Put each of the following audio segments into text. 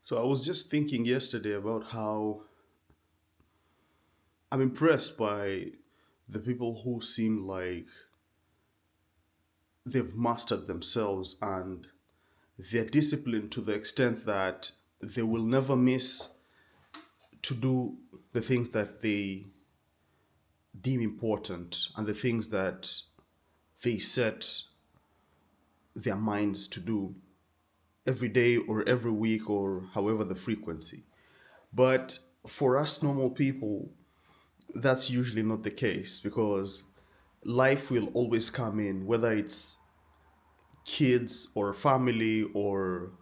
So I was just thinking yesterday about how I'm impressed by the people who seem like they've mastered themselves and they're disciplined to the extent that they will never miss to do the things that they deem important and the things that they set their minds to do every day or every week or however the frequency. But for us normal people, that's usually not the case because life will always come in, whether it's kids or family or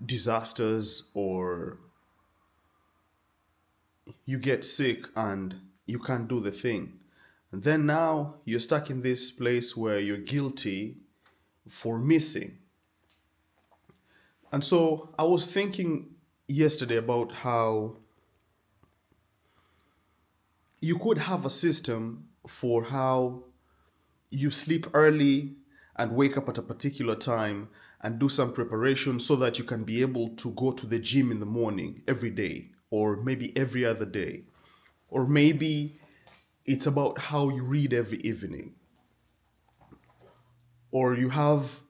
disasters or you get sick and you can't do the thing. And then now you're stuck in this place where you're guilty for missing. And so I was thinking yesterday about how you could have a system for how you sleep early and wake up at a particular time and do some preparation so that you can be able to go to the gym in the morning every day or maybe every other day. Or maybe it's about how you read every evening or you have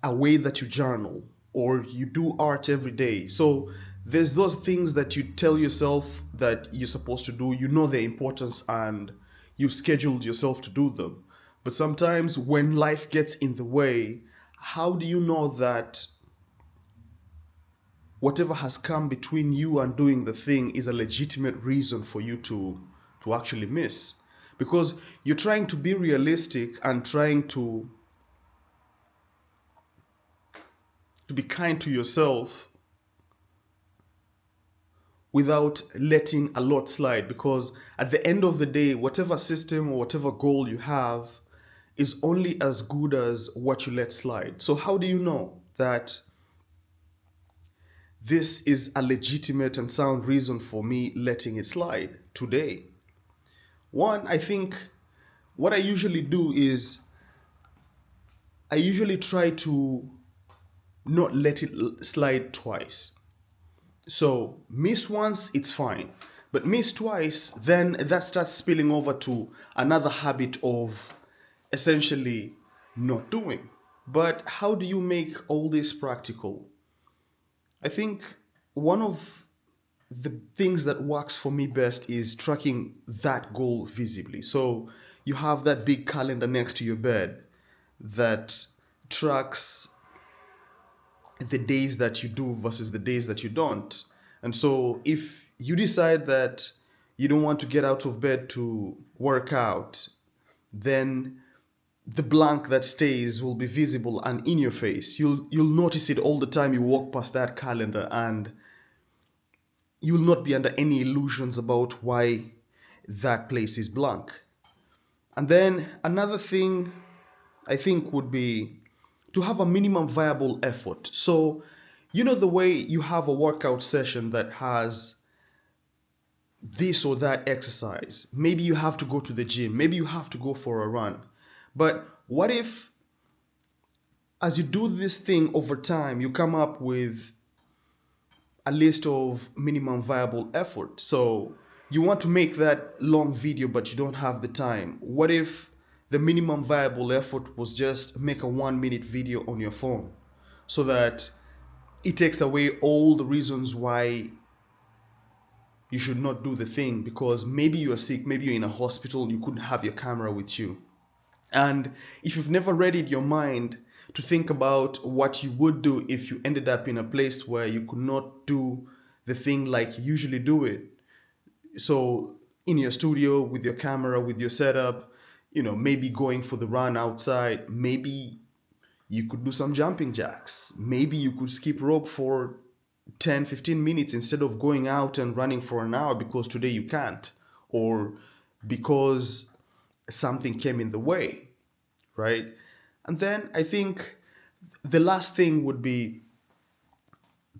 a way that you journal or you do art every day. So there's those things that you tell yourself that you're supposed to do, you know their importance and you've scheduled yourself to do them. But sometimes when life gets in the way, how do you know that whatever has come between you and doing the thing is a legitimate reason for you to actually miss? Because you're trying to be realistic and trying to be kind to yourself without letting a lot slide, because at the end of the day whatever system or whatever goal you have is only as good as what you let slide. So how do you know that this is a legitimate and sound reason for me letting it slide today? One, I think what I usually do is I usually try to not let it slide twice. So miss once, it's fine. But miss twice, then that starts spilling over to another habit of essentially not doing. But how do you make all this practical? I think one of the things that works for me best is tracking that goal visibly. So you have that big calendar next to your bed that tracks the days that you do versus the days that you don't. And so if you decide that you don't want to get out of bed to work out, then the blank that stays will be visible and in your face. You'll notice it all the time you walk past that calendar, and you will not be under any illusions about why that place is blank. And then another thing I think would be to have a minimum viable effort. So, you know, the way you have a workout session that has this or that exercise. Maybe you have to go to the gym, maybe you have to go for a run. But what if, as you do this thing over time, you come up with a list of minimum viable effort? So you want to make that long video, but you don't have the time. What if the minimum viable effort was just make a 1 minute video on your phone so that it takes away all the reasons why you should not do the thing? Because maybe you're sick, maybe you're in a hospital, you couldn't have your camera with you. And if you've never readied your mind to think about what you would do if you ended up in a place where you could not do the thing like you usually do it, so in your studio with your camera, with your setup, maybe going for the run outside, maybe you could do some jumping jacks, maybe you could skip rope for 10, 15 minutes instead of going out and running for an hour because today you can't, or because something came in the way, right? And then I think the last thing would be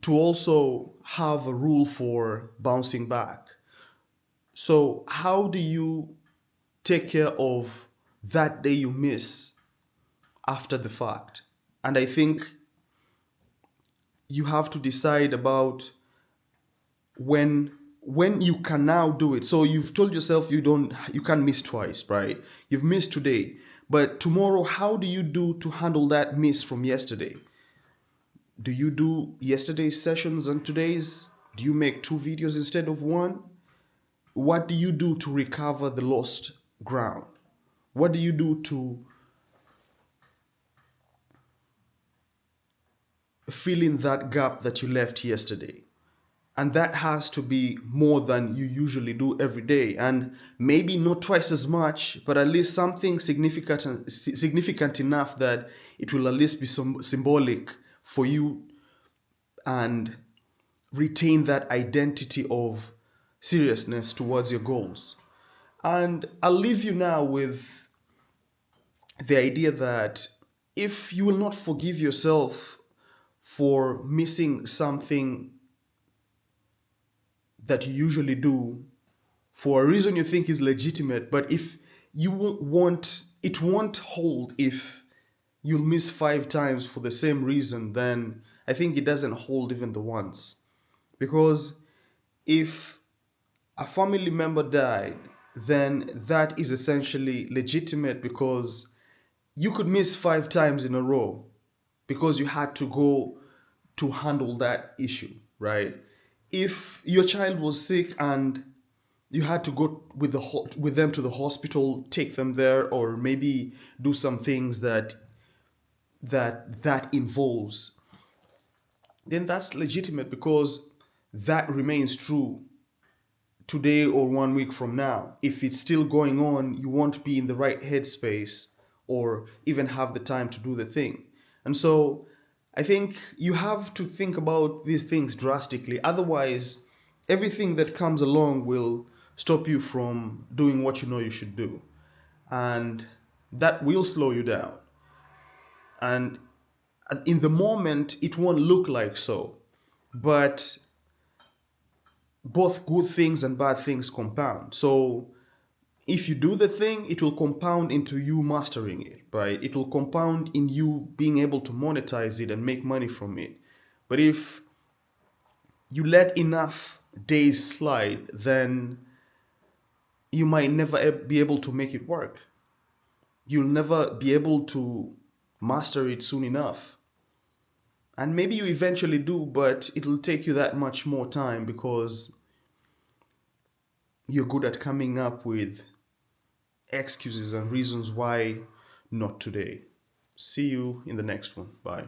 to also have a rule for bouncing back. So, how do you take care of that day you miss after the fact? And I think you have to decide about when you can now do it. So you've told yourself you can't miss twice, right? You've missed today, but tomorrow, how do you do to handle that miss from yesterday? Do you do yesterday's sessions and today's? Do you make two videos instead of one? What do you do to recover the lost ground? What do you do to fill in that gap that you left yesterday? And that has to be more than you usually do every day, and maybe not twice as much, but at least something significant enough that it will at least be symbolic for you, and retain that identity of seriousness towards your goals. And I'll leave you now with the idea that if you will not forgive yourself for missing something that you usually do for a reason you think is legitimate, but if you won't want, it won't hold if you'll miss 5 times for the same reason, then I think it doesn't hold even the once. Because if a family member died, then that is essentially legitimate, because you could miss 5 times in a row because you had to go to handle that issue, right? If your child was sick and you had to go with them to the hospital, take them there, or maybe do some things that involves, then that's legitimate, because that remains true today or 1 week from now. If it's still going on, you won't be in the right headspace or even have the time to do the thing. And so I think you have to think about these things drastically. Otherwise, everything that comes along will stop you from doing what you know you should do. And that will slow you down. And in the moment, it won't look like so. But both good things and bad things compound. So if you do the thing, it will compound into you mastering it, right? It will compound in you being able to monetize it and make money from it. But if you let enough days slide, then you might never be able to make it work. You'll never be able to master it soon enough. And maybe you eventually do, but it'll take you that much more time, because you're good at coming up with excuses and reasons why not today. See you in the next one. Bye.